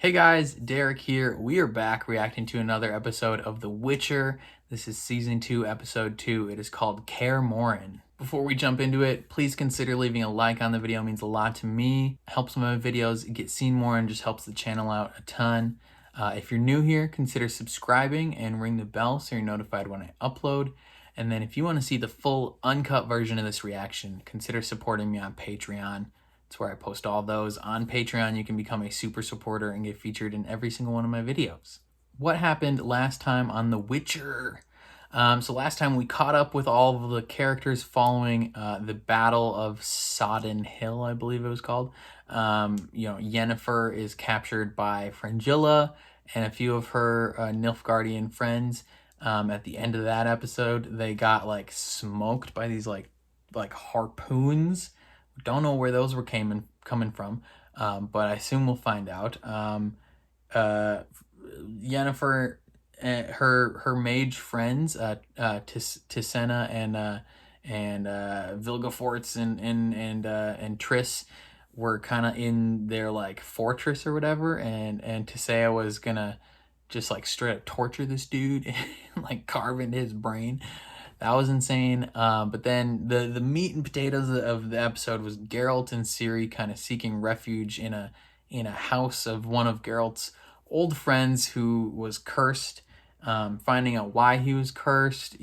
Hey guys, Derek here. We are back reacting to another episode of The Witcher. This is Season 2, Episode 2. It is called Kaer Morhen. Before we jump into it, please consider leaving a like on the video. It means a lot to me. Helps my videos get seen more and just helps the channel out a ton. If you're new here, consider subscribing and ring the bell so you're notified when I upload. And then if you want to see the full uncut version of this reaction, consider supporting me on Patreon. It's where I post all those. On Patreon, you can become a super supporter and get featured in every single one of my videos. What happened last time on The Witcher? So last time we caught up with all of the characters following the Battle of Sodden Hill, I believe it was called. Yennefer is captured by Fringilla and a few of her Nilfgaardian friends. At the end of that episode, they got like smoked by these like harpoons. Don't know where those were coming from, but I assume we'll find out. Yennefer, her mage friends, Tisena and Vilgefortz and Triss were kind of in their like fortress or whatever, and Tisea was gonna just like straight up torture this dude and like carve into his brain. That was insane. But then the meat and potatoes of the episode was Geralt and Ciri kind of seeking refuge in a house of one of Geralt's old friends who was cursed, finding out why he was cursed,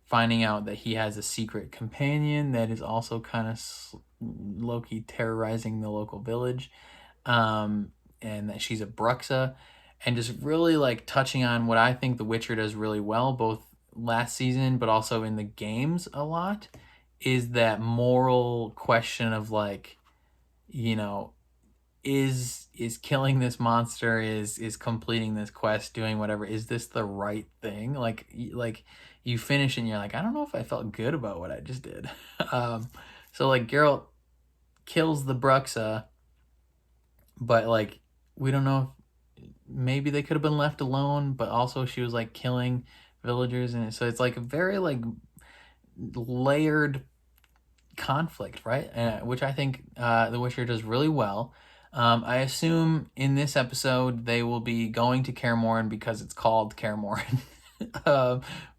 finding out that he has a secret companion that is also kind of low-key terrorizing the local village, and that she's a Bruxa, and just really like touching on what I think The Witcher does really well, both last season but also in the games a lot, is that moral question of like, is killing this monster, is completing this quest, doing whatever, is this the right thing? Like you finish and you're like, I don't know if I felt good about what I just did. So like Geralt kills the Bruxa, but like we don't know if maybe they could have been left alone, but also she was like killing villagers, and so it's like a very like layered conflict, right? Which I think The Witcher does really well. I assume in this episode they will be going to Kaer Morhen because it's called Kaer Morhen,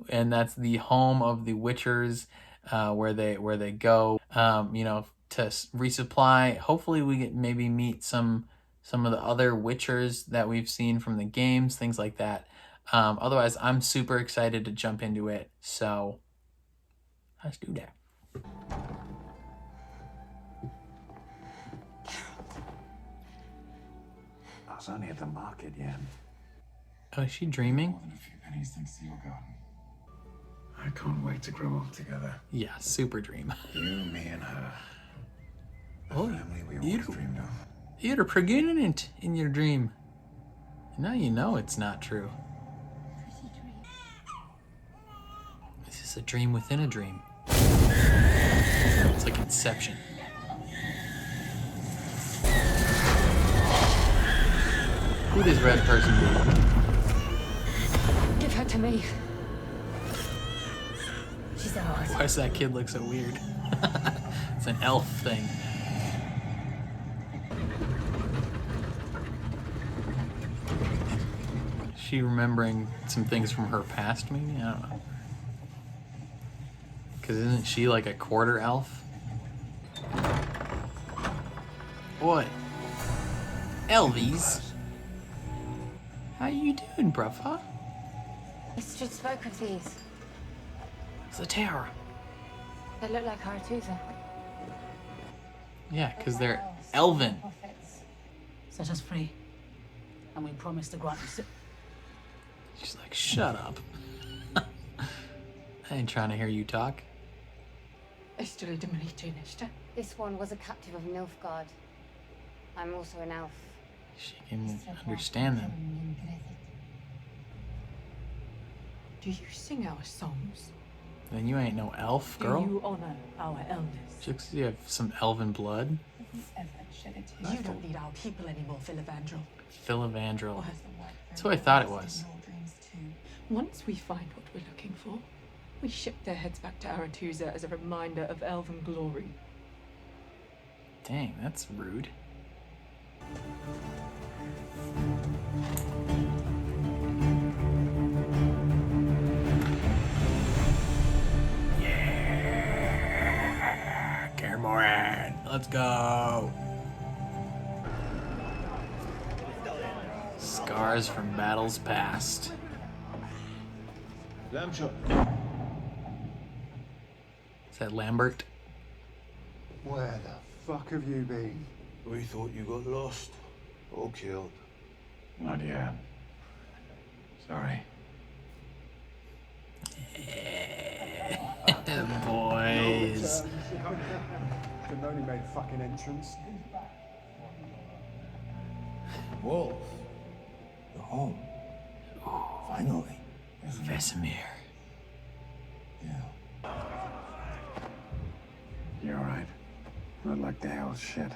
and that's the home of the Witchers, where they go, to resupply. Hopefully we maybe meet some of the other Witchers that we've seen from the games, things like that. Otherwise, I'm super excited to jump into it, so let's do that. I was only at the market, yeah. Oh, is she dreaming? More than a few pennies thanks to your garden. I can't wait to grow up together. Yeah, super dream. You, me, and her. The family we always dreamed of. You're pregnant in your dream. Now you know it's not true. This is a dream within a dream. It's like Inception. Who this red person be? Give her to me. She's ours. Why does that kid look so weird? It's an elf thing. Is she remembering some things from her past, maybe? I don't know. Because isn't she like a quarter elf? Boy. Elvies. How you doing, bruvva? Istrid spoke of these. Zatara. They look like Arethusa. Yeah, because they're elven. Set us free, and we promise to grant you. She's like, shut up. I ain't trying to hear you talk. This one was a captive of Nilfgaard. I'm also an elf. She can understand them. Do you sing our songs? Then you ain't no elf, girl. Do you honor our elders? She looks like you have some elven blood. You don't need our people anymore, Philivandrel. Philivandrel. That's who I thought it was. Once we find what we're looking for, we ship their heads back to Arethusa as a reminder of elven glory. Dang, that's rude. Morhen. Let's go. Scars from battles past. Lamb chop. Is that Lambert? Where the fuck have you been? We thought you got lost or killed. Not yet. Sorry. Boys. Could've only made a fucking entrance. Wolf, you're home. Finally. Vesemir. Yeah. You alright? Not like the hell shit.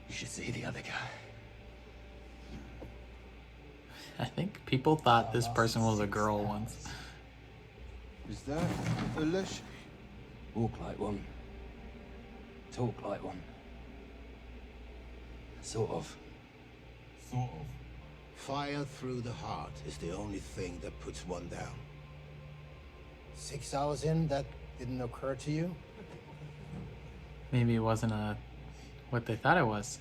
You should see the other guy. I think people thought this person was a girl once. Is that a lesh? Walk like one. Talk like one. Sort of. Sort of. Fire through the heart is the only thing that puts one down. 6 hours in, that didn't occur to you? Maybe it wasn't what they thought it was.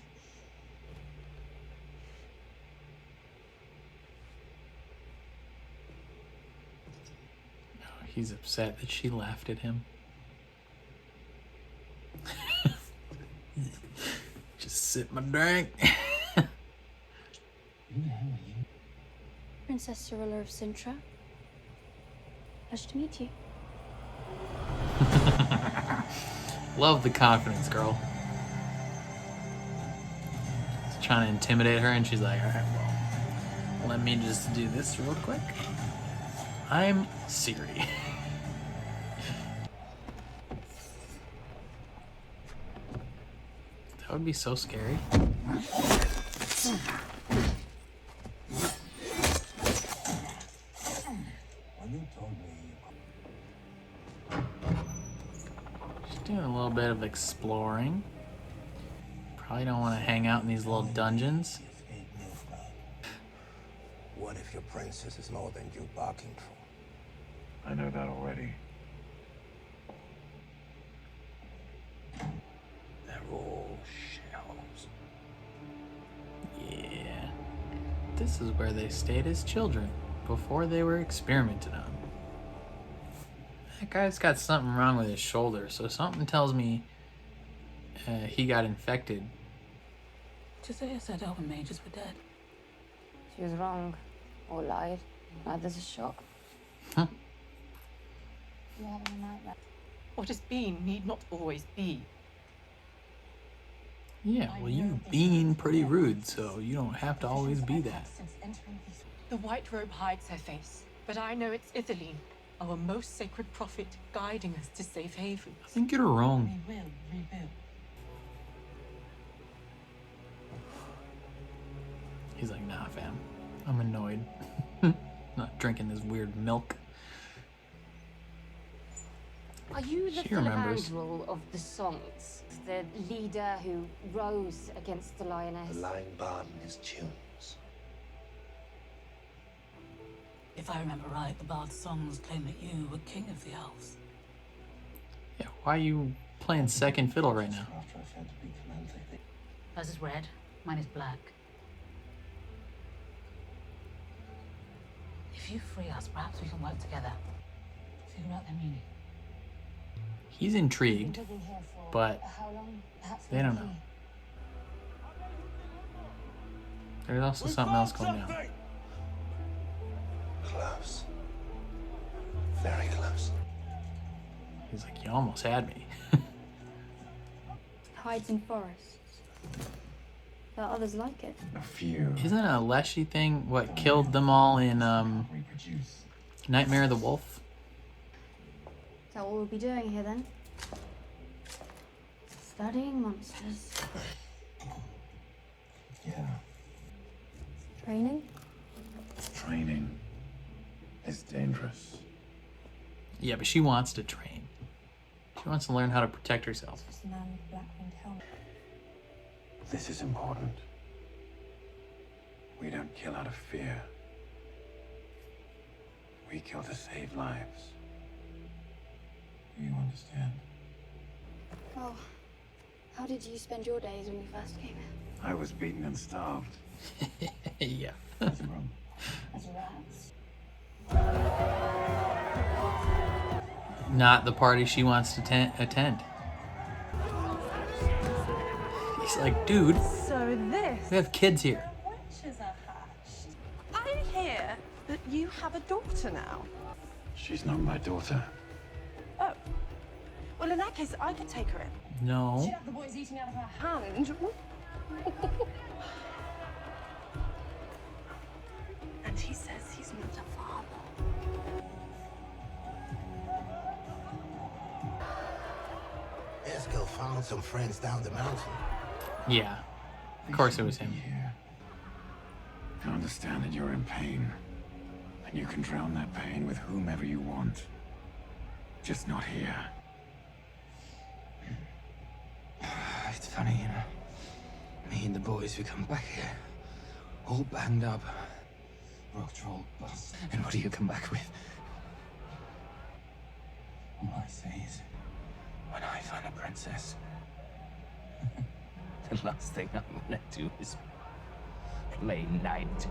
Oh, he's upset that she laughed at him. Just sip my drink. Princess Cyrilla of Sintra. Pleasure to meet you. Love the confidence, girl. He's trying to intimidate her, and she's like, alright, well, let me just do this real quick. I'm Ciri. That would be so scary. She's doing a little bit of exploring. Probably don't want to hang out in these little dungeons. What if your princess is more than you barking for? I know that already. They're all shells. Yeah. This is where they stayed as children before they were experimented on. That guy's got something wrong with his shoulder, so something tells me he got infected. Tisea said elven mages were dead. She was wrong. Or lied. Neither's a shock. Huh. You having a nightmare? What has been need not always be. Yeah, well, you've been pretty rude, so you don't have to always be that. The white robe hides her face, but I know it's Ithaline, our most sacred prophet, guiding us to safe havens. I think you're wrong. We will rebuild. He's like, nah, fam. I'm annoyed. Not drinking this weird milk. Are you the She remembers. Philibandrel of the songs? The leader who rose against the lioness? The lying barn in his tunes. If I remember right, the bard's songs claim that you were king of the elves. Yeah, why are you playing second fiddle right now? After I've had to be commanded. Hers is red, mine is black. If you free us, perhaps we can work together. Figure out their meaning. He's intrigued, You've been here for but how long? Perhaps they don't know. There's also something else going on. Close. Very close. He's like, you almost had me. Hides in forests. There are others like it. A few. Isn't a Leshy thing what killed them all in Reproduce. Nightmare of the Wolf? Is that what we'll be doing here then? Studying monsters. Yeah. Training? Training is dangerous. Yeah, but she wants to train. She wants to learn how to protect herself. Just a man with a black-winged helmet. This is important. We don't kill out of fear. We kill to save lives. You want understand. Oh, how did you spend your days when you first came here? I was beaten and starved. Yeah. What's wrong? As rats? Not the party she wants to attend. He's like, dude, So this. we have kids here. Witches are hatched. I hear that you have a daughter now. She's not my daughter. Oh. Well, in that case, I could take her in. No. Have the boys eating out of her hand? And he says he's not a father. Eskel found some friends down the mountain. Yeah. Of course it was him. Here. I understand that you're in pain. And you can drown that pain with whomever you want. Just not here. It's funny, you know. Me and the boys, we come back here, all banged up. Rock troll bust. And what do you come back with? All I say is, when I find a princess, the last thing I'm gonna do is play knight.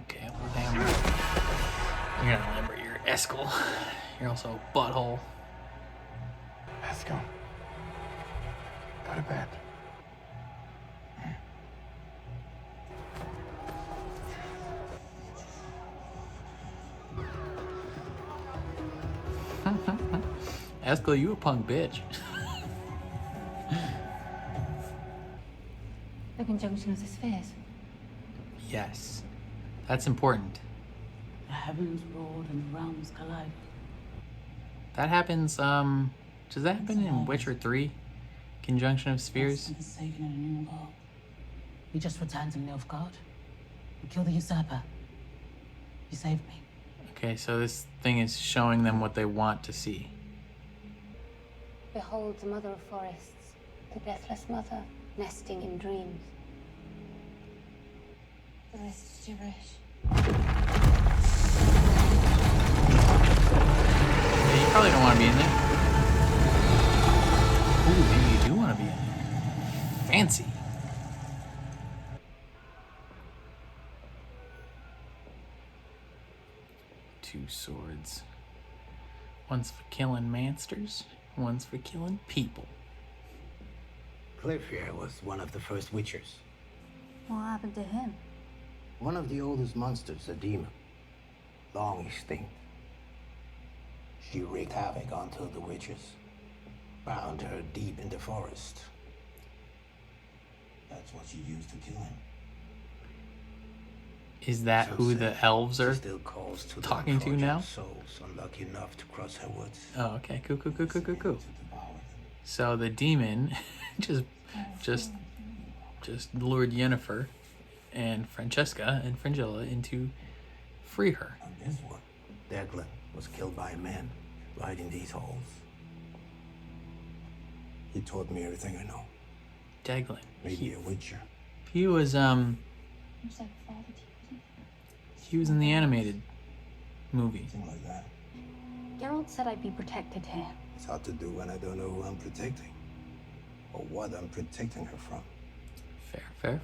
Okay, well, damn. You're gonna remember you're Eskel. You're also a butthole. Let's go. Go to bed. Eskel, you a punk bitch. The conjunction of the spheres. Yes. That's important. The heavens roared and the realms collide. That happens, does that happen in Witcher 3? Conjunction of spheres? Forsaken in a new world. We just returned to Nilfgaard. We killed the usurper. You saved me. Okay, so this thing is showing them what they want to see. Behold the mother of forests, the deathless mother, nesting in dreams. The rest is gibberish. Yeah, you probably don't want to be in there. Ooh, maybe you do want to be in there. Fancy. Two swords. One's for killing monsters, one's for killing people. Cliffhair was one of the first Witchers. What happened to him? One of the oldest monsters, a demon. Long extinct. She wreaked havoc until the witches bound her deep in the forest. That's what she used to kill him. Is that Some who say the elves she are still calls to the talking to unfortunate now? souls unlucky enough to cross her woods. Oh, okay. Cool. To devour it. So the demon just lured Yennefer and Francesca and Fringilla into free her. And this one, Declan, was killed by a man right in these halls. He taught me everything I know. Deglin. Maybe a witcher. He was He was like a father to you, wasn't he was in the animated movie. Something like that. Geralt said I'd be protected here. It's hard to do when I don't know who I'm protecting. Or what I'm protecting her from. Fair.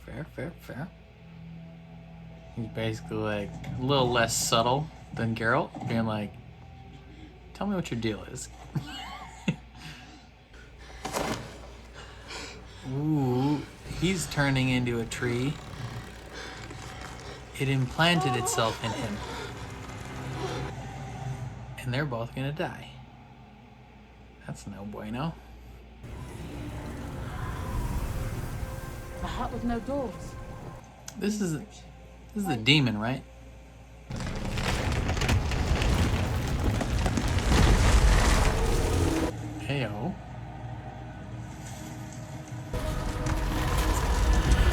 He's basically like a little less subtle than Geralt, being like, tell me what your deal is. Ooh, he's turning into a tree. It implanted itself in him. And they're both gonna die. That's no bueno. A hut with no doors. This is a demon, right? Heyo.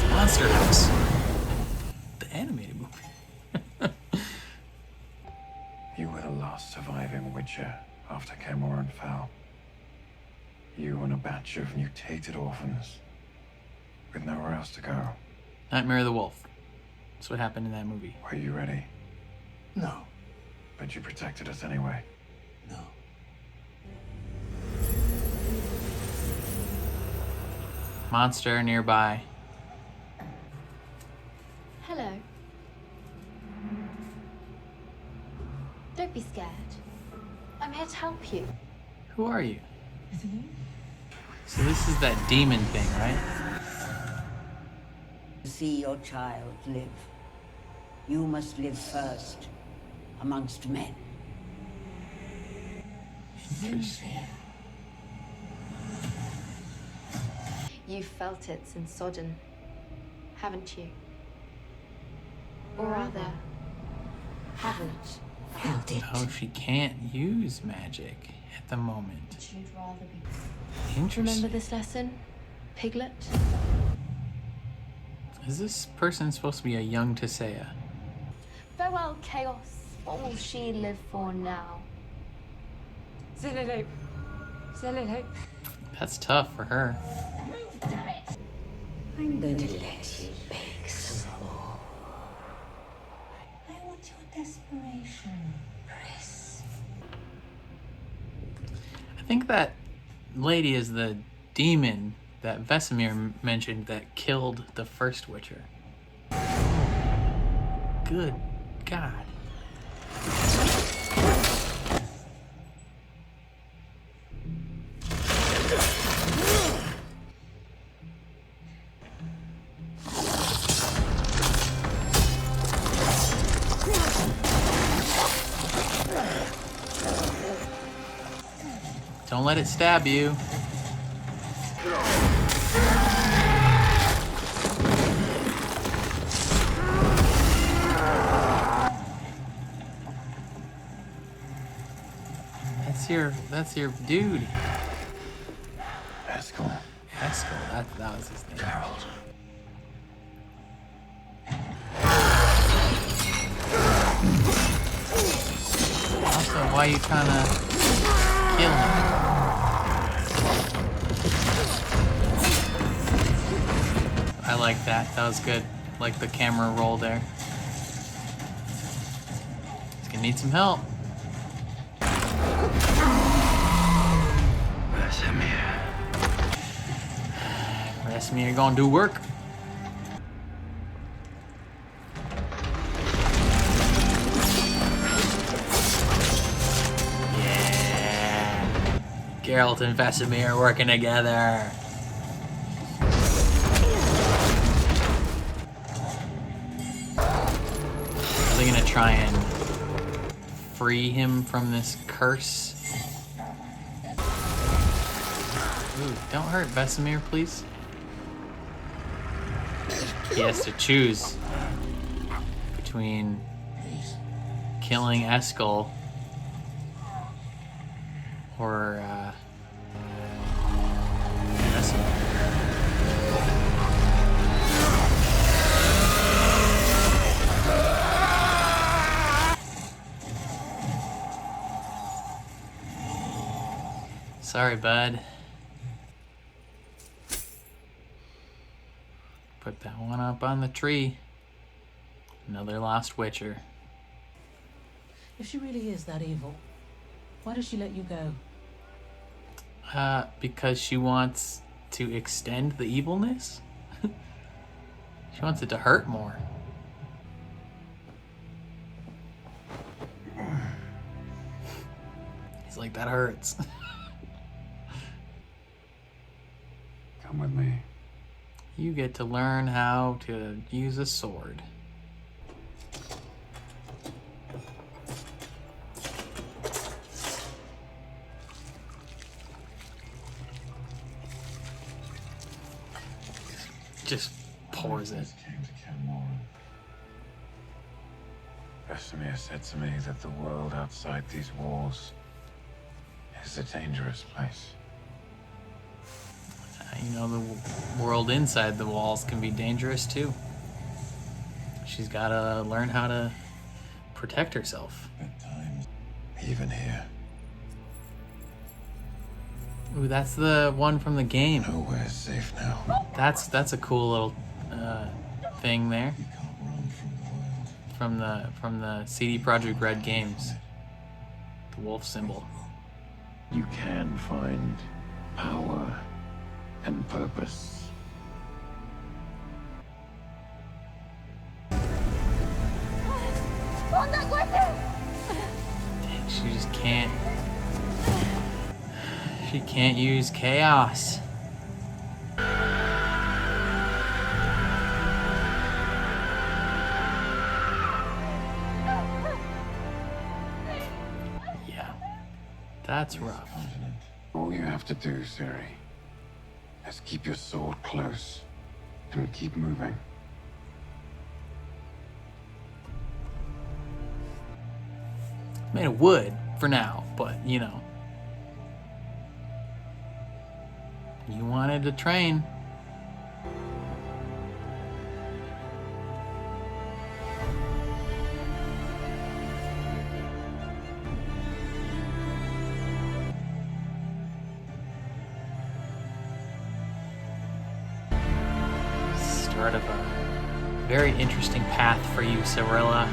Monster House. The animated movie. You were the last surviving Witcher after Kaer Morhen fell. You and a batch of mutated orphans with nowhere else to go. Nightmare of the Wolf. That's what happened in that movie. Were you ready? No. But you protected us anyway. No. Monster nearby. Hello. Don't be scared. I'm here to help you. Who are you? So this is that demon thing, right? To see your child live, you must live first amongst men. Interesting. You've felt it since Sodden, haven't you? Or rather, haven't. Felt it. Oh, she can't use magic at the moment. You'd rather be. Interesting. Remember this lesson, Piglet? Is this person supposed to be a young Tisea? Farewell, Chaos. What will she live for now? Zillilope. Zillilope. That's tough for her. I'm going to let you beg some more. I want your desperation, Chris. I think that lady is the demon that Vesemir mentioned that killed the first Witcher. Good God. Don't let it stab you. That's your dude. Eskel. Eskel, that was his name. Geralt. Also, why are you trying to kill him? I like that. That was good. Like the camera roll there. He's gonna need some help. Vesemir gonna do work. Yeah. Geralt and Vesemir working together. Are they gonna try and free him from this curse? Ooh, don't hurt Vesemir, please. He has to choose between killing Eskel or Vesemir. Sorry, bud. Put that one up on the tree. Another lost Witcher. If she really is that evil, why does she let you go? Because she wants to extend the evilness. She wants it to hurt more. He's like, that hurts. Come with me. You get to learn how to use a sword. Just pours it. Came to Kaer Morhen. Vesemir said to me that the world outside these walls is a dangerous place. You know, the world inside the walls can be dangerous too. She's got to learn how to protect herself. At times, even here, Ooh, that's the one from the game. nowhere's safe now. That's a cool little thing there You can't run from the world. from the CD Projekt Red games. The wolf symbol. You can find power and purpose She can't use chaos. Yeah, that's rough. All you have to do, Ciri, is keep your sword close and keep moving. Made of wood for now, but you know. You wanted to train. Start of a very interesting path for you, Cirilla.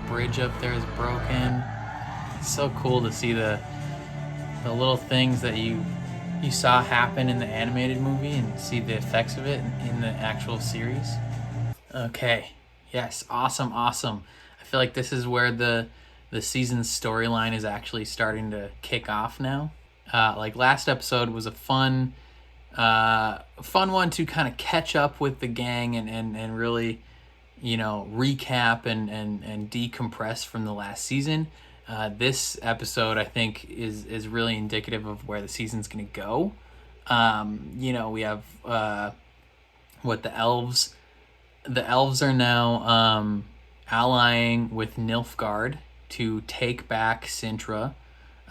Bridge up there is broken. It's so cool to see the little things that you saw happen in the animated movie and see the effects of it in the actual series. Okay, yes, awesome. I feel like this is where the season's storyline is actually starting to kick off now. Like last episode was a fun one to kind of catch up with the gang and really, you know, recap and decompress from the last season. This episode, I think, is really indicative of where the season's going to go. You know, we have what the elves are now allying with Nilfgaard to take back Sintra,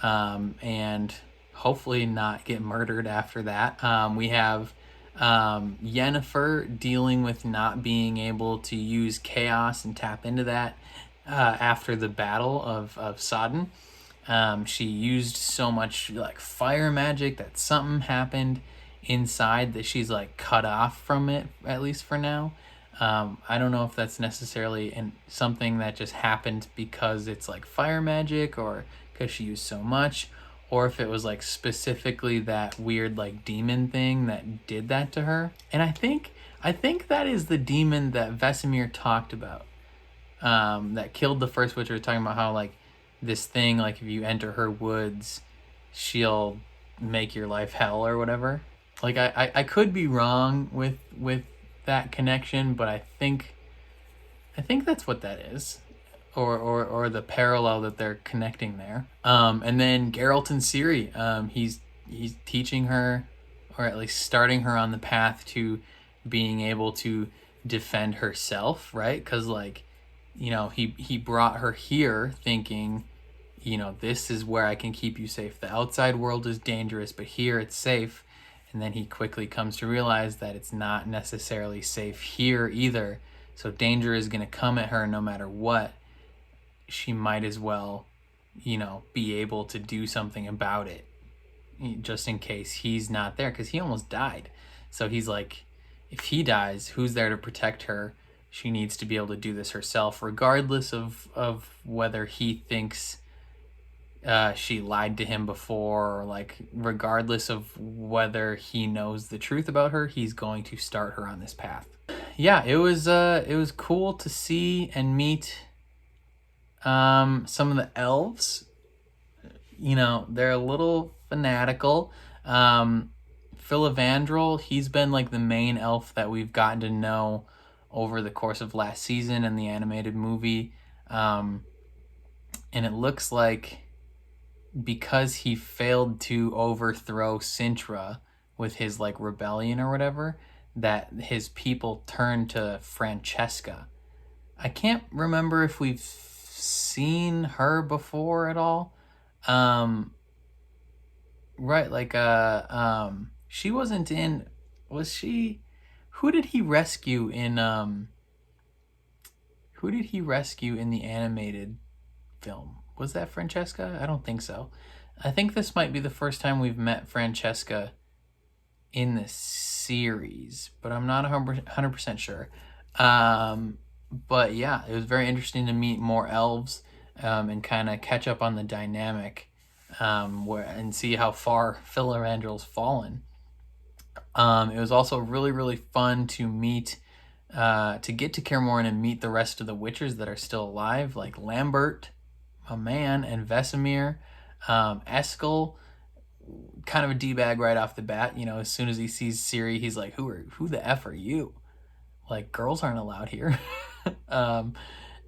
and hopefully not get murdered after that. We have Yennefer dealing with not being able to use chaos and tap into that after the battle of Sodden. She used so much like fire magic that something happened inside that she's like cut off from it, at least for now. I don't know if that's necessarily something that just happened because it's like fire magic or because she used so much, or if it was like specifically that weird like demon thing that did that to her. And I think that is the demon that Vesemir talked about, that killed the first Witcher, talking about how like this thing, like if you enter her woods, she'll make your life hell or whatever. Like I could be wrong with that connection, but I think that's what that is. Or the parallel that they're connecting there. And then Geralt and Ciri, he's teaching her, or at least starting her on the path to being able to defend herself, right? Because like, you know, he brought her here thinking, you know, this is where I can keep you safe. The outside world is dangerous, but here it's safe. And then he quickly comes to realize that it's not necessarily safe here either. So danger is going to come at her no matter what. She might as well, you know, be able to do something about it, just in case he's not there, because he almost died. So he's like, if he dies, who's there to protect her? She needs to be able to do this herself, regardless of whether he thinks she lied to him before, or like regardless of whether he knows the truth about her, he's going to start her on this path. Yeah, it was cool to see and meet some of the elves. You know, they're a little fanatical. Filavandrel, he's been like the main elf that we've gotten to know over the course of last season and the animated movie. And it looks like because he failed to overthrow Sintra with his like rebellion or whatever, that his people turned to Francesca. I can't remember if we've seen her before at all. Right, like she wasn't in, was she? Who did he rescue in the animated film? Was that Francesca? I don't think so. I think this might be the first time we've met Francesca in the series, but I'm not 100% sure. But yeah, it was very interesting to meet more elves and kind of catch up on the dynamic and see how far Filavandrel's fallen. It was also really, really fun to meet, to get to Kaer Morhen and meet the rest of the Witchers that are still alive, like Lambert, my man, and Vesemir. Eskel, kind of a D-bag right off the bat. You know, as soon as he sees Ciri, he's like, who the F are you? Like, girls aren't allowed here.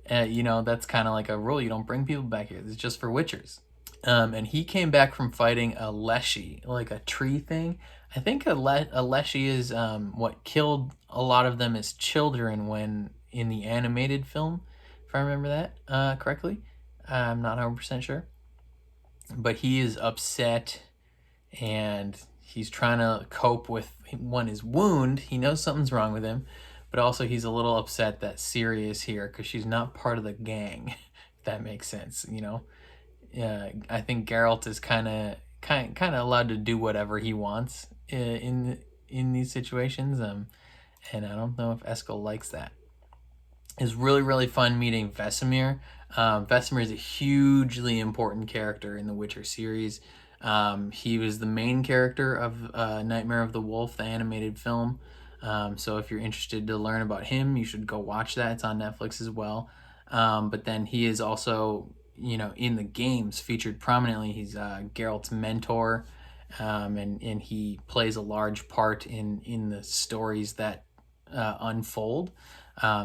You know, that's kind of like a rule. You don't bring people back here. It's just for Witchers. And he came back from fighting a Leshy, like a tree thing. I think a Leshy is what killed a lot of them as children when in the animated film, if I remember that correctly. I'm not 100% sure. But he is upset and he's trying to cope with his wound. He knows something's wrong with him, but also he's a little upset that Ciri is here because she's not part of the gang, if that makes sense, you know? I think Geralt is kind of allowed to do whatever he wants in these situations, and I don't know if Eskel likes that. It's really, really fun meeting Vesemir. Vesemir is a hugely important character in the Witcher series. He was the main character of Nightmare of the Wolf, the animated film. So if you're interested to learn about him, you should go watch that. It's on Netflix as well. But then he is also, you know, in the games featured prominently. He's Geralt's mentor, and he plays a large part in the stories that unfold.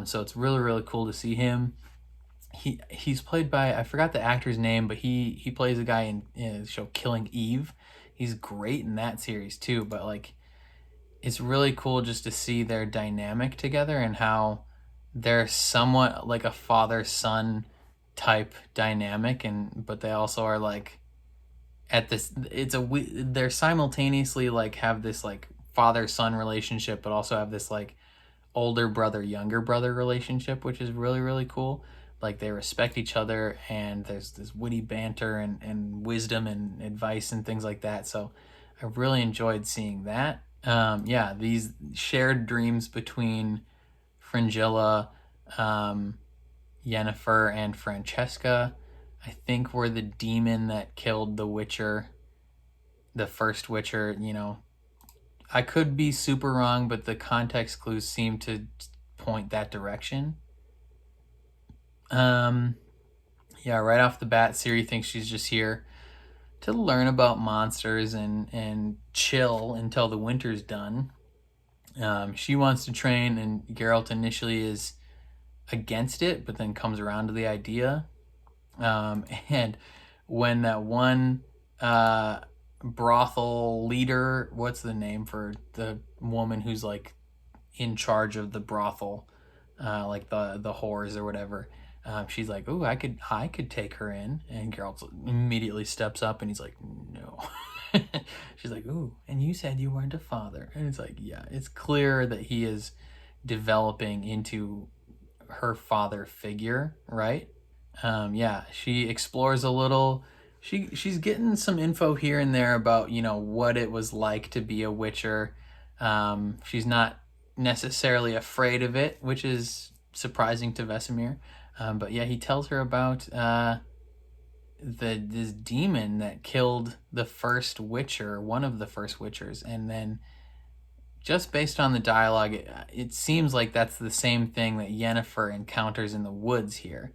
So it's really, really cool to see him. He's played by, I forgot the actor's name, but he plays a guy in the show Killing Eve. He's great in that series too, but like it's really cool just to see their dynamic together and how they're somewhat like a father-son type dynamic, but they also are like at this, they're simultaneously like have this like father-son relationship, but also have this like older brother, younger brother relationship, which is really, really cool. Like they respect each other and there's this witty banter and wisdom and advice and things like that. So I really enjoyed seeing that. Yeah, these shared dreams between Fringilla, Yennefer, and Francesca, I think were the demon that killed the Witcher, the first Witcher. You know, I could be super wrong, but the context clues seem to point that direction. Yeah, right off the bat, Ciri thinks she's just here to learn about monsters and chill until the winter's done. She wants to train, and Geralt initially is against it, but then comes around to the idea. And when that one brothel leader, what's the name for the woman who's like in charge of the brothel, like the whores or whatever, she's like, "Oh, I could take her in," and Geralt immediately steps up and he's like, "No." She's like, "Ooh, and you said you weren't a father," and it's like, yeah, it's clear that he is developing into her father figure, right? Yeah, she explores a little. She's getting some info here and there about, you know, what it was like to be a Witcher. She's not necessarily afraid of it, which is surprising to Vesemir. But yeah, he tells her about this demon that killed the first Witcher, one of the first Witchers, and then just based on the dialogue, it seems like that's the same thing that Yennefer encounters in the woods here,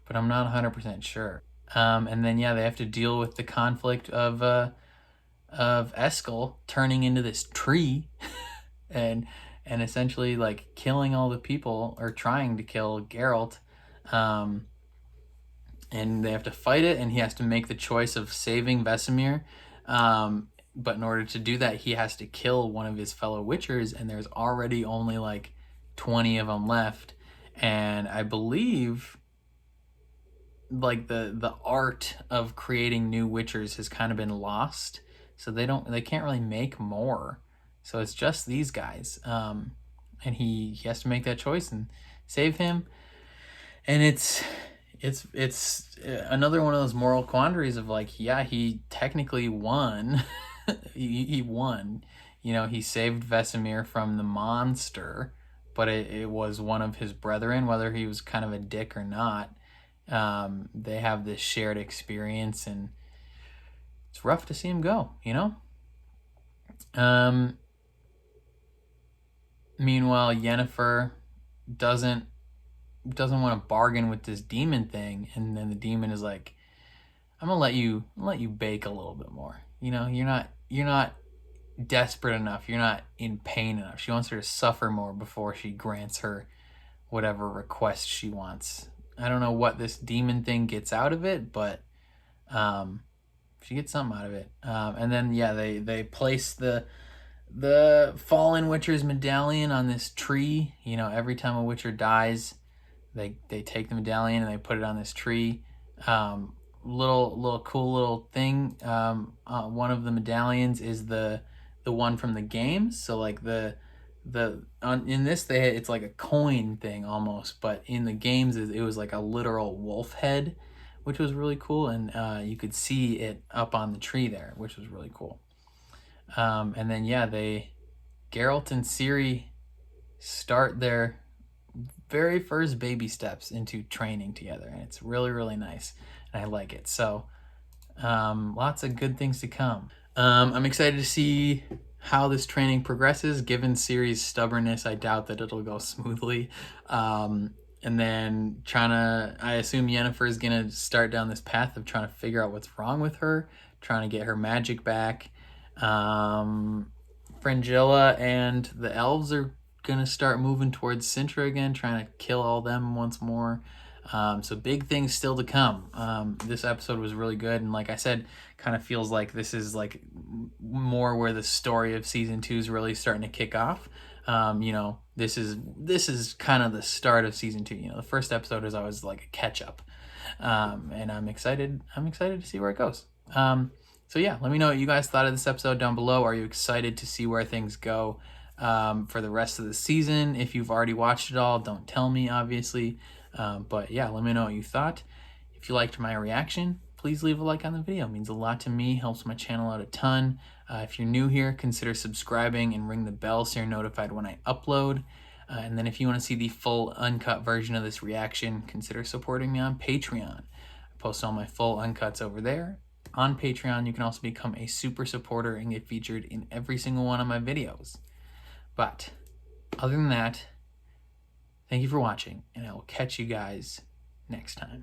but I'm not 100% sure. And then yeah, they have to deal with the conflict of Eskel turning into this tree, and essentially like killing all the people, or trying to kill Geralt. And they have to fight it, and he has to make the choice of saving Vesemir. But in order to do that, he has to kill one of his fellow Witchers, and there's already only like 20 of them left. And I believe like the art of creating new Witchers has kind of been lost. So they can't really make more. So it's just these guys. And he has to make that choice and save him. And it's another one of those moral quandaries of like, yeah, he technically won. he won. You know, he saved Vesemir from the monster, but it was one of his brethren, whether he was kind of a dick or not. They have this shared experience, and it's rough to see him go, you know? Meanwhile, Yennefer doesn't want to bargain with this demon thing, and then the demon is like, I'm gonna let you bake a little bit more. You know, you're not desperate enough. You're not in pain enough. She wants her to suffer more before she grants her whatever request she wants. I don't know what this demon thing gets out of it, but she gets something out of it. And then yeah, they place the fallen witcher's medallion on this tree. You know, every time a witcher dies, they take the medallion and they put it on this tree. Little cool little thing. One of the medallions is the one from the games. So like in this it's like a coin thing almost, but in the games it was like a literal wolf head, which was really cool, and you could see it up on the tree there, which was really cool. And then yeah, Geralt and Ciri start their very first baby steps into training together, and it's really, really nice, and I like it. So lots of good things to come. I'm excited to see how this training progresses. Given Ciri's stubbornness, I doubt that it'll go smoothly. And then I assume Yennefer is gonna start down this path of trying to figure out what's wrong with her, trying to get her magic back. Fringilla and the elves are gonna start moving towards Sintra again, trying to kill all them once more. So big things still to come. This episode was really good, and like I said, kind of feels like this is like more where the story of season 2 is really starting to kick off. You know, this is kind of the start of season 2. You know, the first episode is always like a catch up, and I'm excited to see where it goes. So yeah, let me know what you guys thought of this episode down below. Are you excited to see where things go for the rest of the season? If you've already watched it all, don't tell me, obviously. But yeah, let me know what you thought. If you liked my reaction, please leave a like on the video. It means a lot to me, helps my channel out a ton. If you're new here, consider subscribing and ring the bell so you're notified when I upload. And then if you want to see the full uncut version of this reaction, consider supporting me on Patreon. I post all my full uncuts over there. On Patreon, you can also become a super supporter and get featured in every single one of my videos. But other than that, thank you for watching, and I will catch you guys next time.